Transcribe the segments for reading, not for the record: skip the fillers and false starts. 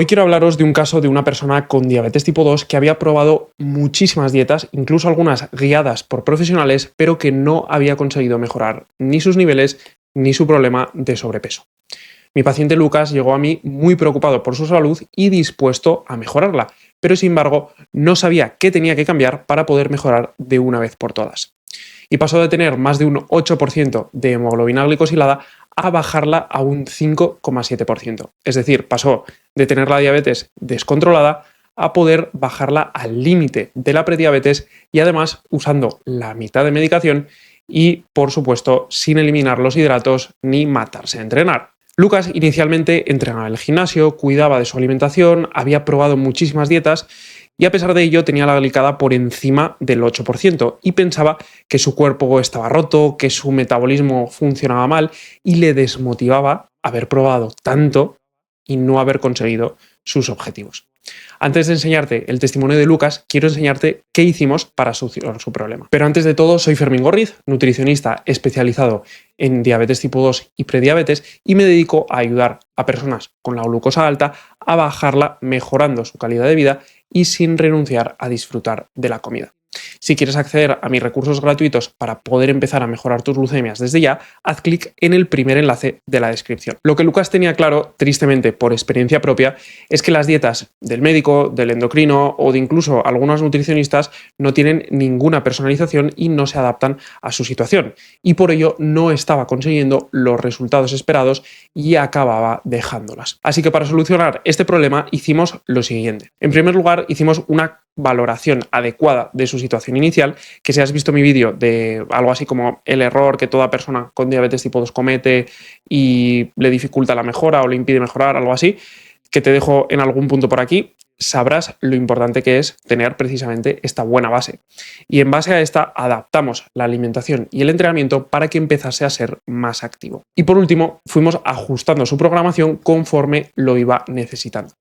Hoy quiero hablaros de un caso de una persona con diabetes tipo 2 que había probado muchísimas dietas, incluso algunas guiadas por profesionales, pero que no había conseguido mejorar ni sus niveles ni su problema de sobrepeso. Mi paciente Lucas llegó a mí muy preocupado por su salud y dispuesto a mejorarla, pero sin embargo no sabía qué tenía que cambiar para poder mejorar de una vez por todas. Y pasó de tener más de un 8% de hemoglobina glicosilada a bajarla a un 5,7%. Es decir, pasó de tener la diabetes descontrolada a poder bajarla al límite de la prediabetes y además usando la mitad de medicación y, por supuesto, sin eliminar los hidratos ni matarse a entrenar. Lucas inicialmente entrenaba en el gimnasio, cuidaba de su alimentación, había probado muchísimas dietas y a pesar de ello tenía la glicada por encima del 8% y pensaba que su cuerpo estaba roto, que su metabolismo funcionaba mal y le desmotivaba haber probado tanto y no haber conseguido sus objetivos. Antes de enseñarte el testimonio de Lucas, quiero enseñarte qué hicimos para solucionar su problema. Pero antes de todo, soy Fermín Gorriz, nutricionista especializado en diabetes tipo 2 y prediabetes y me dedico a ayudar a personas con la glucosa alta a bajarla mejorando su calidad de vida y sin renunciar a disfrutar de la comida. Si quieres acceder a mis recursos gratuitos para poder empezar a mejorar tus glucemias desde ya, haz clic en el primer enlace de la descripción. Lo que Lucas tenía claro, tristemente por experiencia propia, es que las dietas del médico, del endocrino o de incluso algunos nutricionistas no tienen ninguna personalización y no se adaptan a su situación. Y por ello no estaba consiguiendo los resultados esperados y acababa dejándolas. Así que para solucionar este problema hicimos lo siguiente. En primer lugar, hicimos una valoración adecuada de su situación inicial, que si has visto mi vídeo de algo así como el error que toda persona con diabetes tipo 2 comete y le dificulta la mejora o le impide mejorar, algo así, que te dejo en algún punto por aquí, sabrás lo importante que es tener precisamente esta buena base. Y en base a esta adaptamos la alimentación y el entrenamiento para que empezase a ser más activo. Y por último, fuimos ajustando su programación conforme lo iba necesitando.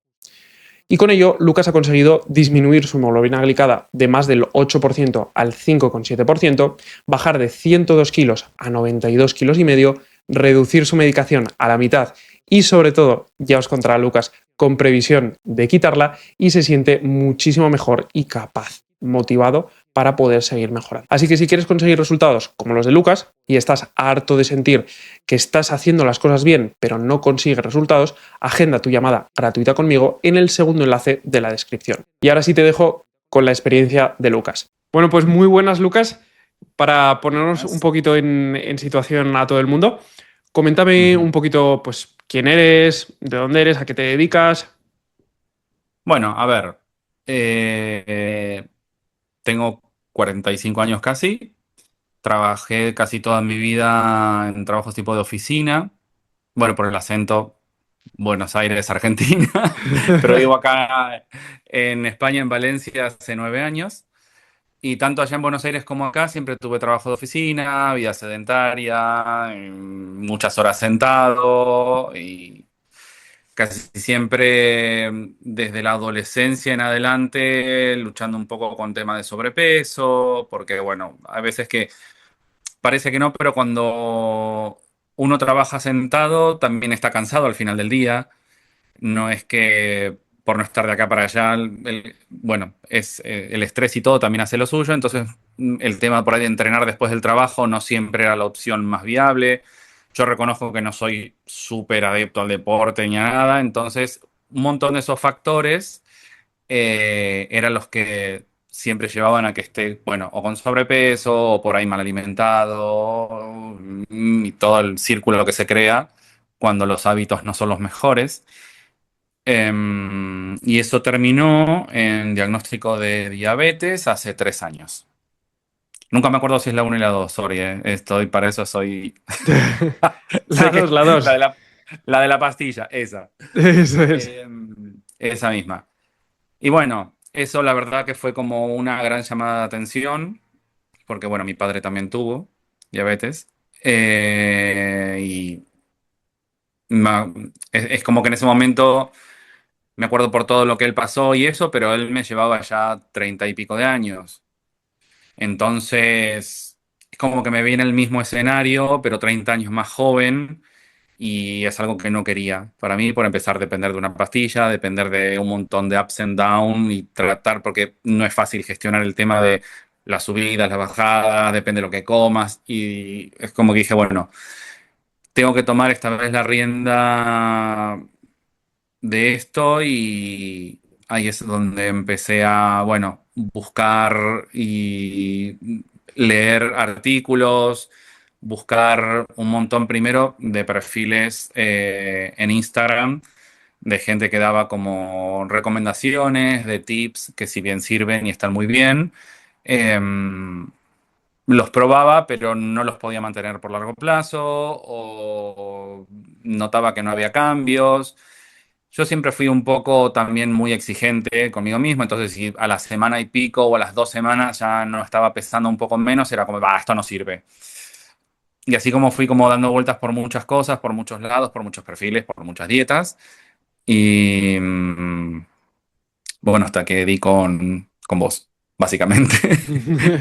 Y con ello, Lucas ha conseguido disminuir su hemoglobina glicada de más del 8% al 5,7%, bajar de 102 kilos a 92 kilos y medio, reducir su medicación a la mitad y sobre todo, ya os contará Lucas, con previsión de quitarla y se siente muchísimo mejor y capaz, motivado para poder seguir mejorando. Así que si quieres conseguir resultados como los de Lucas y estás harto de sentir que estás haciendo las cosas bien pero no consigues resultados, agenda tu llamada gratuita conmigo en el segundo enlace de la descripción. Y ahora sí te dejo con la experiencia de Lucas. Bueno, pues muy buenas, Lucas. Para ponernos un poquito en situación a todo el mundo, coméntame un poquito, pues, quién eres, de dónde eres, a qué te dedicas. Bueno, a ver, tengo 45 años casi, trabajé casi toda mi vida en trabajos tipo de oficina, bueno, por el acento, Buenos Aires, Argentina, pero vivo acá en España, en Valencia, hace 9 años. Y tanto allá en Buenos Aires como acá siempre tuve trabajo de oficina, vida sedentaria, muchas horas sentado y casi siempre desde la adolescencia en adelante luchando un poco con temas de sobrepeso, porque bueno, a veces que parece que no, pero cuando uno trabaja sentado también está cansado al final del día. No es que por no estar de acá para allá, bueno, es el estrés y todo también hace lo suyo, entonces el tema por ahí de entrenar después del trabajo no siempre era la opción más viable. Yo reconozco que no soy súper adepto al deporte ni a nada, entonces un montón de esos factores eran los que siempre llevaban a que esté, bueno, o con sobrepeso, o por ahí mal alimentado, y todo el círculo que se crea cuando los hábitos no son los mejores. Y eso terminó en diagnóstico de diabetes hace 3 años. Nunca me acuerdo si es la 1 y la 2, sorry, estoy para eso soy. La Sé dos, que la la de dos. la pastilla, esa. Eso es. Esa misma. Y bueno, eso la verdad que fue como una gran llamada de atención, porque bueno, mi padre también tuvo diabetes. Y ma- es como que en ese momento me acuerdo por todo lo que él pasó y eso, pero él me llevaba ya 30 y pico de años. Entonces, es como que me viene el mismo escenario, pero 30 años más joven y es algo que no quería. Para mí, por empezar, depender de una pastilla, depender de un montón de ups and downs y tratar, porque no es fácil gestionar el tema de las subidas, las bajadas, depende de lo que comas. Y es como que dije, bueno, tengo que tomar esta vez la rienda de esto y ahí es donde empecé a, bueno, buscar y leer artículos, buscar un montón primero de perfiles en Instagram de gente que daba como recomendaciones, de tips que si bien sirven y están muy bien, los probaba, pero no los podía mantener por largo plazo o notaba que no había cambios. Yo siempre fui un poco también muy exigente conmigo mismo, entonces si a la semana y pico o a las 2 semanas ya no estaba pesando un poco menos, era como, va, esto no sirve. Y así como fui como dando vueltas por muchas cosas, por muchos lados, por muchos perfiles, por muchas dietas. Y bueno, hasta que di con vos, básicamente.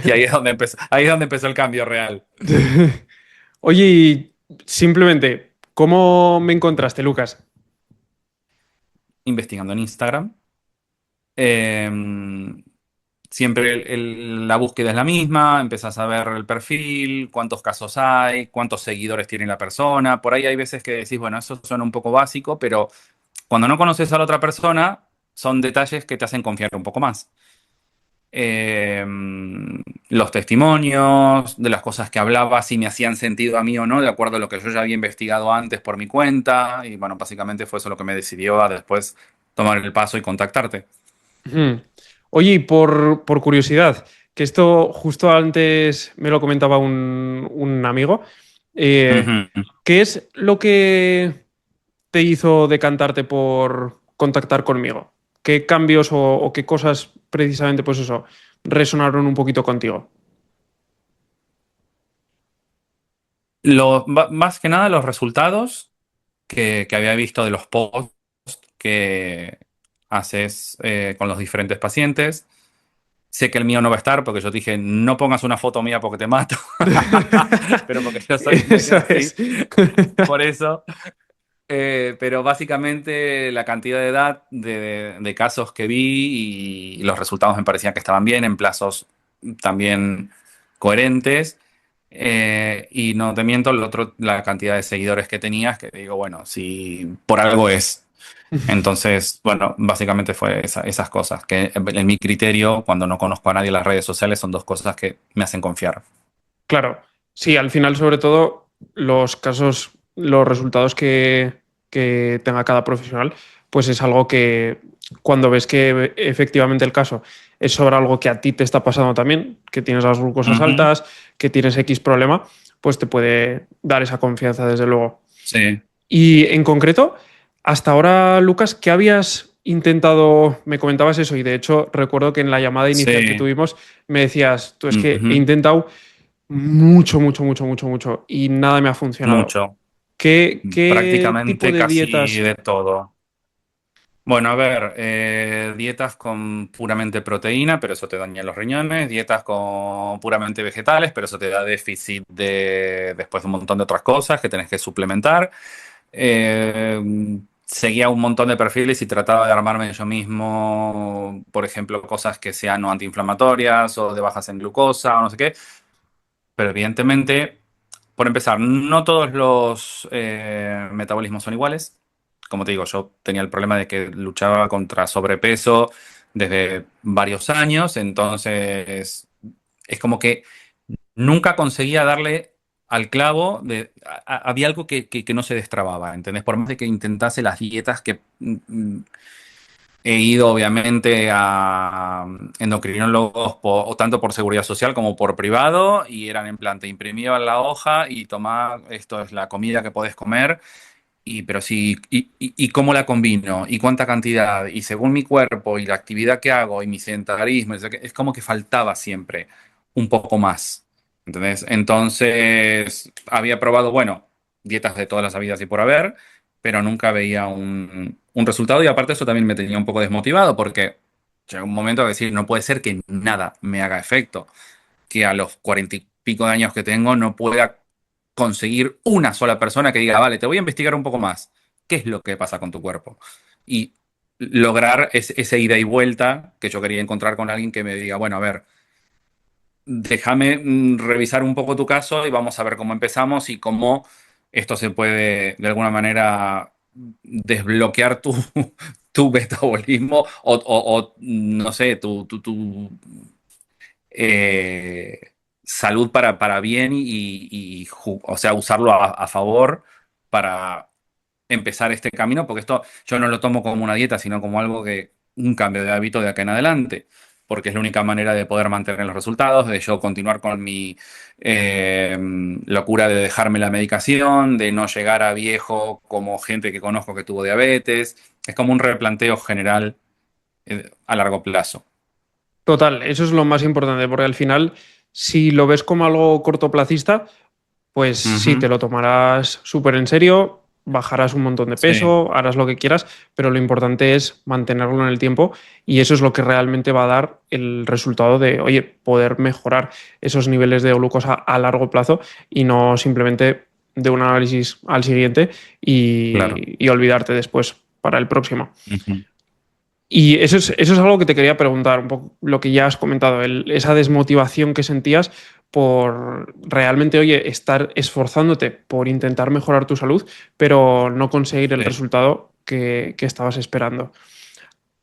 Y ahí es donde empezó el cambio real. Oye, y simplemente, ¿cómo me encontraste, Lucas? Investigando en Instagram. Eh, Siempre la búsqueda es la misma, empezás a ver el perfil, cuántos casos hay, cuántos seguidores tiene la persona. Por ahí hay veces que decís, bueno, eso suena un poco básico, pero cuando no conoces a la otra persona, son detalles que te hacen confiar un poco más. Eh, los testimonios, de las cosas que hablaba, si me hacían sentido a mí o no, de acuerdo a lo que yo ya había investigado antes por mi cuenta. Y bueno, básicamente fue eso lo que me decidió a después tomar el paso y contactarte. Ujú. Oye, y por curiosidad, que esto justo antes me lo comentaba un amigo, Ujú. ¿qué es lo que te hizo decantarte por contactar conmigo? ¿Qué cambios o qué cosas precisamente, pues eso, resonaron un poquito contigo? Más que nada los resultados que había visto de los posts que haces con los diferentes pacientes. Sé que el mío no va a estar porque yo dije, no pongas una foto mía porque te mato. Pero porque yo soy medio Eso así. es. Por eso. Pero básicamente la cantidad de edad de casos que vi y los resultados me parecían que estaban bien en plazos también coherentes. Y no te miento, lo otro, la cantidad de seguidores que tenías, que digo, bueno, si por algo es. Entonces, bueno, básicamente fue esas cosas, que en mi criterio, cuando no conozco a nadie en las redes sociales, son dos cosas que me hacen confiar. Claro, sí, al final, sobre todo, los casos, los resultados que tenga cada profesional, pues es algo que cuando ves que efectivamente el caso es sobre algo que a ti te está pasando también, que tienes las glucosas Ujú. altas, que tienes X problema, pues te puede dar esa confianza, desde luego. Sí. Y en concreto, hasta ahora, Lucas, ¿qué habías intentado? Me comentabas eso y de hecho recuerdo que en la llamada inicial que Sí. tuvimos me decías, tú es que he Ujú. intentado mucho, mucho, mucho, mucho, mucho y nada me ha funcionado. Mucho. ¿Qué tipo Prácticamente de casi dietas? de todo. Bueno, a ver, dietas con puramente proteína, pero eso te daña los riñones, dietas con puramente vegetales, pero eso te da déficit después de un montón de otras cosas que tenés que suplementar. Seguía un montón de perfiles y trataba de armarme yo mismo, por ejemplo, cosas que sean no antiinflamatorias o de bajas en glucosa o no sé qué, pero evidentemente, por empezar, no todos los metabolismos son iguales. Como te digo, yo tenía el problema de que luchaba contra sobrepeso desde varios años, entonces es como que nunca conseguía darle al clavo había algo que no se destrababa, ¿entendés? Por más de que intentase las dietas que he ido obviamente a endocrinólogos o tanto por seguridad social como por privado y eran en plan, te imprimían la hoja y tomá, esto es la comida que podés comer, pero sí, y cómo la combino y cuánta cantidad y según mi cuerpo y la actividad que hago y mi sedentarismo, es como que faltaba siempre un poco más, ¿entendés? Entonces había probado, bueno, dietas de todas las habidas y por haber, pero nunca veía un resultado y aparte eso también me tenía un poco desmotivado porque llega un momento de decir, no puede ser que nada me haga efecto, que a los 40 y pico de años que tengo no pueda conseguir una sola persona que diga, vale, te voy a investigar un poco más. ¿Qué es lo que pasa con tu cuerpo? Y lograr ese ida y vuelta que yo quería encontrar con alguien que me diga, bueno, a ver, déjame revisar un poco tu caso y vamos a ver cómo empezamos y cómo esto se puede de alguna manera desbloquear tu metabolismo o, no sé, tu salud para bien o sea, usarlo a favor para empezar este camino, porque esto yo no lo tomo como una dieta, sino como algo un cambio de hábito de acá en adelante, porque es la única manera de poder mantener los resultados, de yo continuar con mi locura de dejarme la medicación, de no llegar a viejo como gente que conozco que tuvo diabetes. Es como un replanteo general a largo plazo. Total, eso es lo más importante, porque al final, si lo ves como algo cortoplacista, pues sí, te Ujú. lo tomarás súper en serio, bajarás un montón de Sí, peso, harás lo que quieras, pero lo importante es mantenerlo en el tiempo y eso es lo que realmente va a dar el resultado de, oye, poder mejorar esos niveles de glucosa a largo plazo y no simplemente de un análisis al siguiente claro. y olvidarte después para el próximo. Ujú. Y eso es algo que te quería preguntar, un poco lo que ya has comentado, esa desmotivación que sentías por realmente, oye, estar esforzándote por intentar mejorar tu salud, pero no conseguir el Sí. resultado que estabas esperando.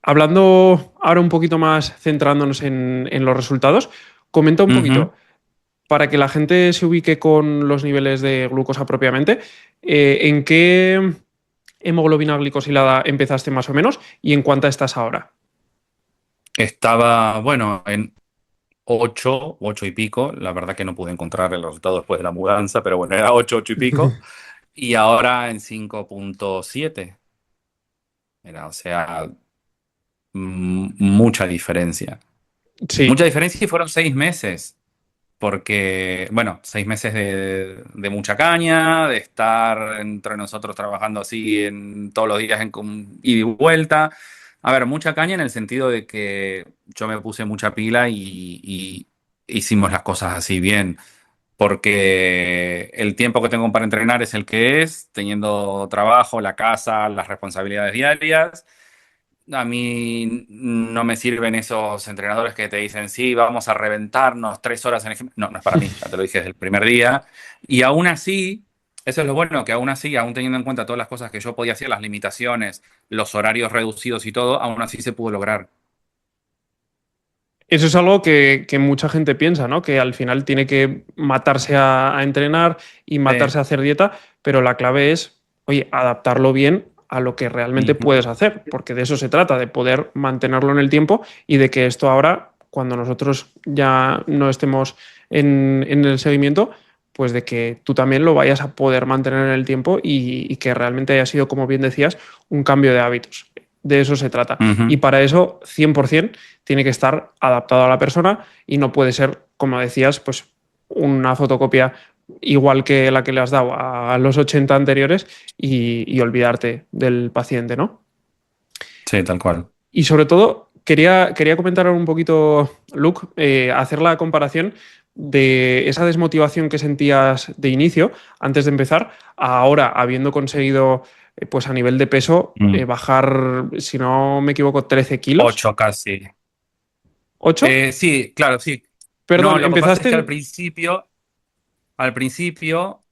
Hablando ahora un poquito más, centrándonos en los resultados, comenta un Ujú. poquito, para que la gente se ubique con los niveles de glucosa propiamente, ¿en qué hemoglobina glicosilada empezaste más o menos y en cuánta estás ahora? Estaba, bueno, en 8 y pico. La verdad que no pude encontrar el resultado después de la mudanza, pero bueno, era 8 y pico. Y ahora en 5,7. Era, o sea, mucha diferencia. Sí, Mucha diferencia y fueron 6 meses. Porque, bueno, 6 meses de mucha caña, de estar entre nosotros trabajando así todos los días ida y vuelta. A ver, mucha caña en el sentido de que yo me puse mucha pila y hicimos las cosas así bien. Porque el tiempo que tengo para entrenar es el que es, teniendo trabajo, la casa, las responsabilidades diarias. A mí no me sirven esos entrenadores que te dicen, sí, vamos a reventarnos 3 horas en el gimnasio. No, no es para mí, ya te lo dije desde el primer día. Y aún así, eso es lo bueno, que aún así, aún teniendo en cuenta todas las cosas que yo podía hacer, las limitaciones, los horarios reducidos y todo, aún así se pudo lograr. eso es algo que mucha gente piensa, ¿no? Que al final tiene que matarse a entrenar y Sí. matarse a hacer dieta, pero la clave es, oye, adaptarlo bien a lo que realmente Ujú. puedes hacer, porque de eso se trata, de poder mantenerlo en el tiempo y de que esto ahora, cuando nosotros ya no estemos en el seguimiento, pues de que tú también lo vayas a poder mantener en el tiempo y que realmente haya sido, como bien decías, un cambio de hábitos. De eso se trata. Y Ujú. para eso, 100%, tiene que estar adaptado a la persona y no puede ser, como decías, pues una fotocopia igual que la que le has dado a los 80 anteriores y olvidarte del paciente, ¿no? Sí, tal cual. Y sobre todo, quería comentar un poquito, Luke, hacer la comparación de esa desmotivación que sentías de inicio, antes de empezar, a ahora, habiendo conseguido, pues a nivel de peso, Mm. bajar, si no me equivoco, 13 kilos. 8 casi. ¿8? Sí, claro, sí. No, Perdón, lo que pasa es empezaste que al en... principio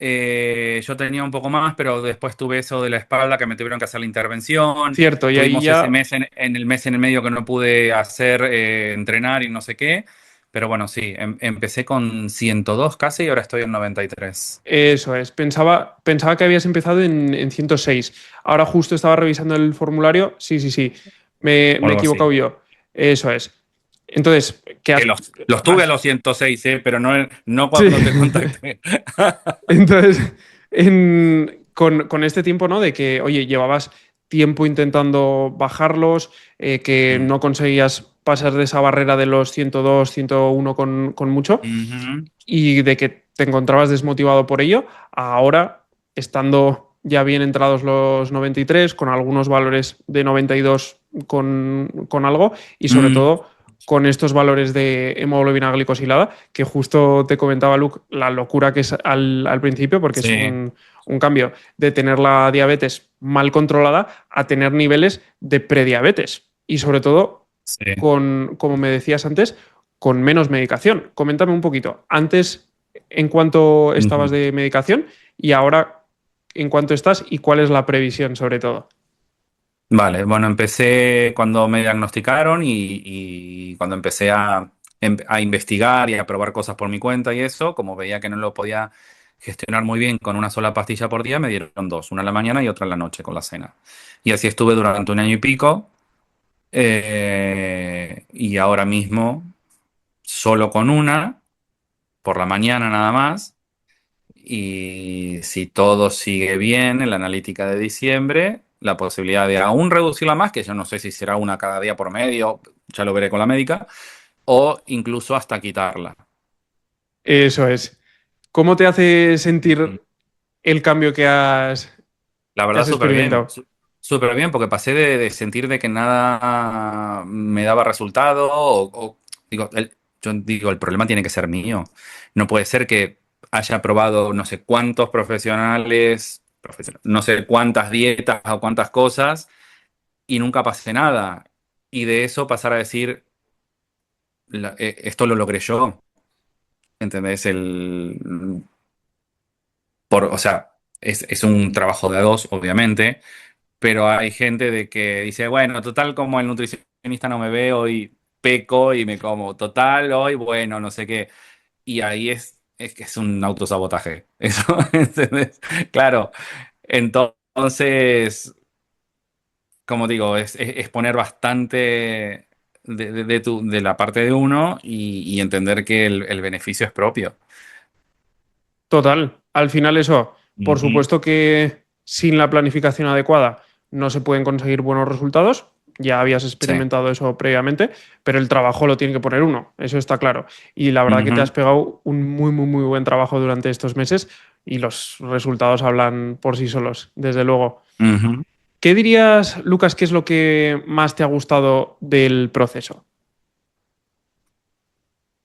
yo tenía un poco más, pero después tuve eso de la espalda que me tuvieron que hacer la intervención. Cierto, y ahí Tuvimos ese ya... mes en el mes en el medio que no pude hacer entrenar y no sé qué. Pero bueno, sí, empecé con 102 casi y ahora estoy en 93. Eso es, pensaba que habías empezado en 106. Ahora justo estaba revisando el formulario. Sí, sí, sí, O me he algo equivocado así. yo. Eso es. Entonces, ¿qué Que has...? los tuve a has- los 106, pero no Sí. cuando te contacté. Entonces, con este tiempo, ¿no? De que, oye, llevabas tiempo intentando bajarlos, que Mm. no conseguías pasar de esa barrera de los 102, 101 con mucho, Ujú. y de que te encontrabas desmotivado por ello, ahora, estando ya bien entrados los 93, con algunos valores de 92 con algo, y sobre Mm. todo con estos valores de hemoglobina glicosilada, que justo te comentaba Luke la locura que es al principio, porque es Sí, un cambio de tener la diabetes mal controlada a tener niveles de prediabetes. Y sobre todo, sí. con, como me decías antes, con menos medicación. Coméntame un poquito, antes en cuánto estabas Ujú. de medicación y ahora en cuánto estás y cuál es la previsión sobre todo. Vale, bueno, empecé cuando me diagnosticaron y cuando empecé a investigar y a probar cosas por mi cuenta y eso, como veía que no lo podía gestionar muy bien con una sola pastilla por día, me dieron dos, una en la mañana y otra en la noche con la cena. Y así estuve durante un año y pico, y ahora mismo solo con una, por la mañana nada más. Y si todo sigue bien en la analítica de diciembre, la posibilidad de aún reducirla más, que yo no sé si será una cada día por medio, ya lo veré con la médica, o incluso hasta quitarla. Eso es. ¿Cómo te hace Ujú. sentir el cambio La que verdad, has súper bien. experimentado? Súper bien, porque pasé de sentir de que nada me daba resultado, digo, yo digo, el problema tiene que ser mío. No puede ser que haya probado no sé cuántos profesionales, no sé cuántas dietas o cuántas cosas y nunca pasé nada. Y de eso pasar a decir, esto lo logré yo, ¿entendés? O sea, es un trabajo de a dos, obviamente, pero hay gente de que dice, bueno, total, como el nutricionista no me ve, hoy peco y me como, total, hoy, bueno, no sé qué. Y ahí es que es un autosabotaje, eso, ¿entendés? Claro, entonces, como digo, es poner bastante de la parte de uno y entender que el beneficio es propio. Total. Al final eso, por Ujú. supuesto que sin la planificación adecuada no se pueden conseguir buenos resultados. Ya habías Sí. experimentado eso previamente, pero el trabajo lo tiene que poner uno, eso está claro. Y la verdad que te has Ujú. pegado un muy, muy, muy buen trabajo durante estos meses y los resultados hablan por sí solos, desde luego. Ujú. ¿Qué dirías, Lucas, qué es lo que más te ha gustado del proceso?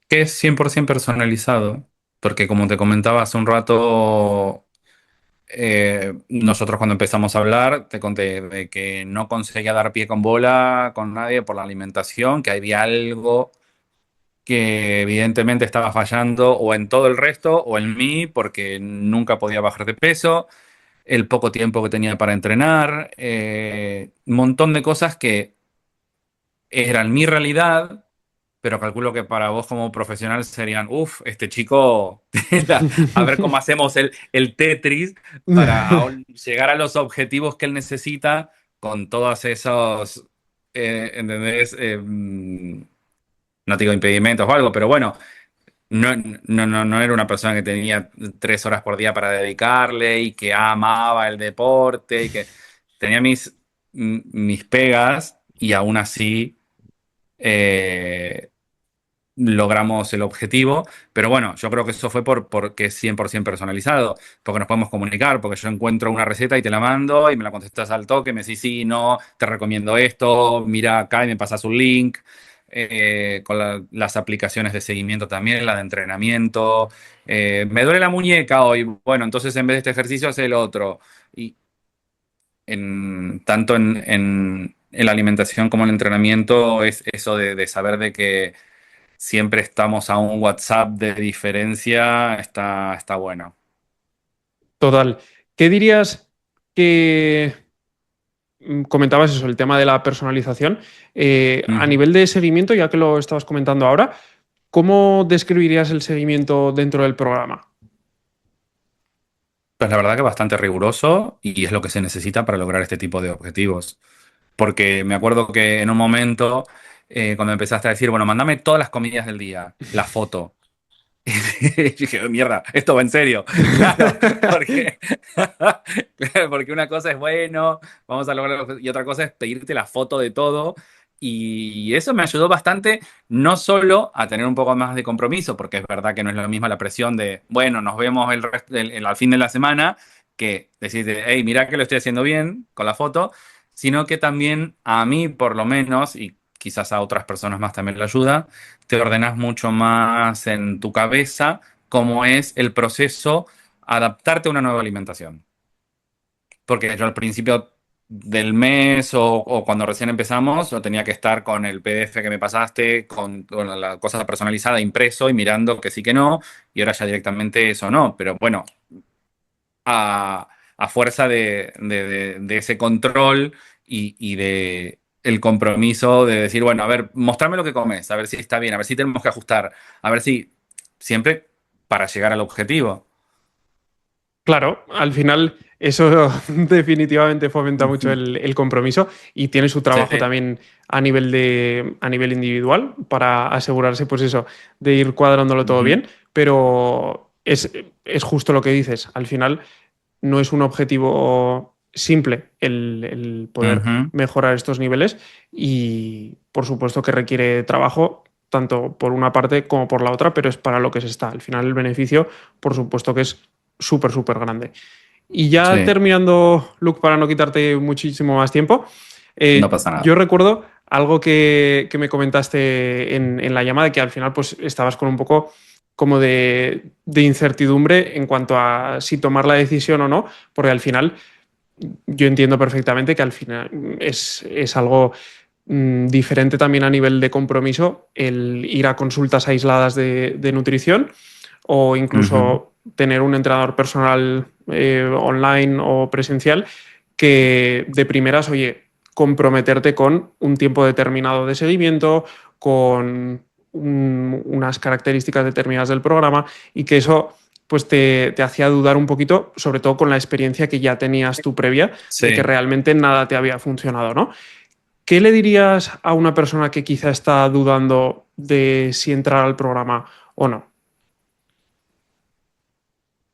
Que es 100% personalizado, porque como te comentaba hace un rato, nosotros cuando empezamos a hablar, te conté de que no conseguía dar pie con bola con nadie por la alimentación, que había algo que evidentemente estaba fallando o en todo el resto o en mí, porque nunca podía bajar de peso, el poco tiempo que tenía para entrenar, un montón de cosas que eran mi realidad, pero calculo que para vos como profesional serían, uff, este chico, a ver cómo hacemos el Tetris para llegar a los objetivos que él necesita con todos esos, ¿entendés? No te digo impedimentos o algo, pero bueno, no era una persona que tenía 3 horas por día para dedicarle y que amaba el deporte y que tenía mis pegas y aún así eh, logramos el objetivo. Pero bueno, yo creo que eso fue porque es 100% personalizado, porque nos podemos comunicar, porque yo encuentro una receta y te la mando y me la contestas al toque, me decís sí, no, te recomiendo esto, mira acá y me pasas un link. Con las aplicaciones de seguimiento también, la de entrenamiento. Me duele la muñeca hoy. Bueno, entonces en vez de este ejercicio hace el otro. Y tanto en la alimentación como en el entrenamiento es eso de saber de que siempre estamos a un WhatsApp de diferencia, está bueno. Total. ¿Qué dirías que comentabas eso, el tema de la personalización? A Ujú. nivel de seguimiento, ya que lo estabas comentando ahora, ¿cómo describirías el seguimiento dentro del programa? Pues la verdad que bastante riguroso y es lo que se necesita para lograr este tipo de objetivos. Porque me acuerdo que en un momento, cuando empezaste a decir, bueno, mándame todas las comidas del día, la foto. Y dije, "Oh, mierda, esto va en serio". Claro, porque, claro, porque una cosa es bueno, vamos a lograrlo, y otra cosa es pedirte la foto de todo. Y eso me ayudó bastante, no solo a tener un poco más de compromiso, porque es verdad que no es lo mismo la presión de, bueno, nos vemos al fin de la semana, que decirte, hey, mira que lo estoy haciendo bien con la foto, sino que también a mí, por lo menos, y quizás a otras personas más también le ayuda, te ordenas mucho más en tu cabeza cómo es el proceso adaptarte a una nueva alimentación. Porque yo al principio del mes o cuando recién empezamos, yo tenía que estar con el PDF que me pasaste, con la cosa personalizada impreso y mirando que sí que no, y ahora ya directamente eso no. Pero bueno, a fuerza de ese control y de el compromiso de decir, bueno, a ver, mostrame lo que comes, a ver si está bien, a ver si tenemos que ajustar, a ver si siempre para llegar al objetivo. Claro, al final eso definitivamente fomenta mucho Ujú. el compromiso y tiene su Sí. trabajo también a nivel individual para asegurarse, pues eso, de ir cuadrándolo todo Ujú. bien, pero es justo lo que dices. Al final no es un objetivo simple el poder Ujú. mejorar estos niveles y por supuesto que requiere trabajo tanto por una parte como por la otra, pero es para lo que se está. Al final el beneficio, por supuesto que es súper, súper grande. Y ya Sí, terminando, Luke, para no quitarte muchísimo más tiempo, no pasa yo nada. recuerdo algo que me comentaste en la llamada, que al final pues estabas con un poco como de incertidumbre en cuanto a si tomar la decisión o no, porque al final yo entiendo perfectamente que al final es algo diferente también a nivel de compromiso el ir a consultas aisladas de nutrición o Ujú. incluso tener un entrenador personal online o presencial que de primeras, oye, comprometerte con un tiempo determinado de seguimiento, con unas características determinadas del programa y que eso pues te hacía dudar un poquito, sobre todo con la experiencia que ya tenías tú previa de que Sí. realmente nada te había funcionado, ¿no? ¿Qué le dirías a una persona que quizá está dudando de si entrar al programa o no?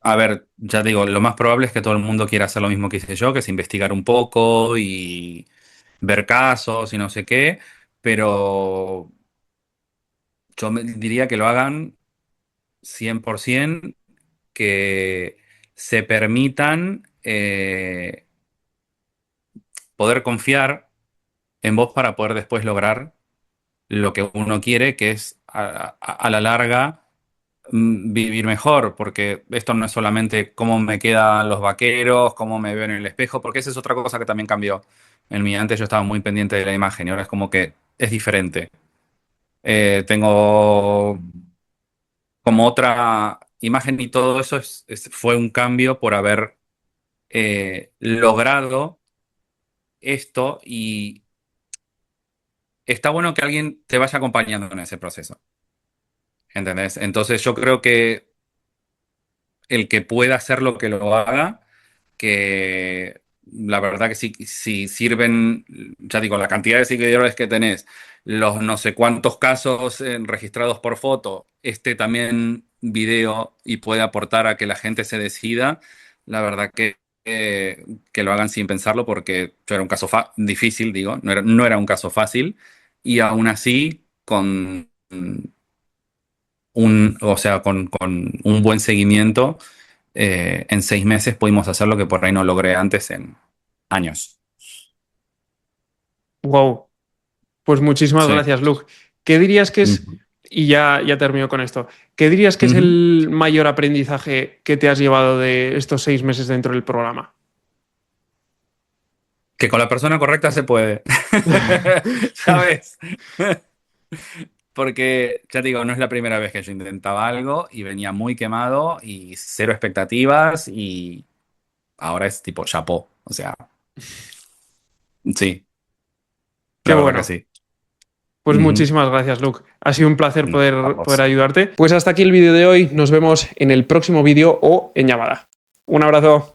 A ver, ya digo, lo más probable es que todo el mundo quiera hacer lo mismo que hice yo, que es investigar un poco y ver casos y no sé qué, pero yo me diría que lo hagan 100%, que se permitan poder confiar en vos para poder después lograr lo que uno quiere, que es a la larga vivir mejor, porque esto no es solamente cómo me quedan los vaqueros, cómo me veo en el espejo, porque esa es otra cosa que también cambió en mí. Antes yo estaba muy pendiente de la imagen y ahora es como que es diferente. Tengo como otra imagen y todo eso fue un cambio por haber logrado esto y está bueno que alguien te vaya acompañando en ese proceso. ¿Entendés? Entonces yo creo que el que pueda hacer lo que lo haga, que la verdad que si sirven, ya digo, la cantidad de seguidores que tenés, los no sé cuántos casos registrados por foto, este también video y puede aportar a que la gente se decida, la verdad que lo hagan sin pensarlo porque yo era un caso difícil, digo, no era un caso fácil y aún así o sea, con un buen seguimiento, en 6 meses pudimos hacer lo que por ahí no logré antes en años. Wow, pues muchísimas Sí. gracias, Luke. ¿Qué dirías que es, Ujú. y ya termino con esto, qué dirías que es Ujú. el mayor aprendizaje que te has llevado de estos 6 meses dentro del programa? Que con la persona correcta se puede. Ya ves. Porque, ya te digo, no es la primera vez que yo intentaba algo y venía muy quemado y cero expectativas y ahora es tipo chapó. O sea, sí, Qué la verdad que bueno. sí. Pues Ujú. muchísimas gracias, Luke. Ha sido un placer poder Vamos. ayudarte. Pues hasta aquí el vídeo de hoy. Nos vemos en el próximo vídeo o en llamada. Un abrazo.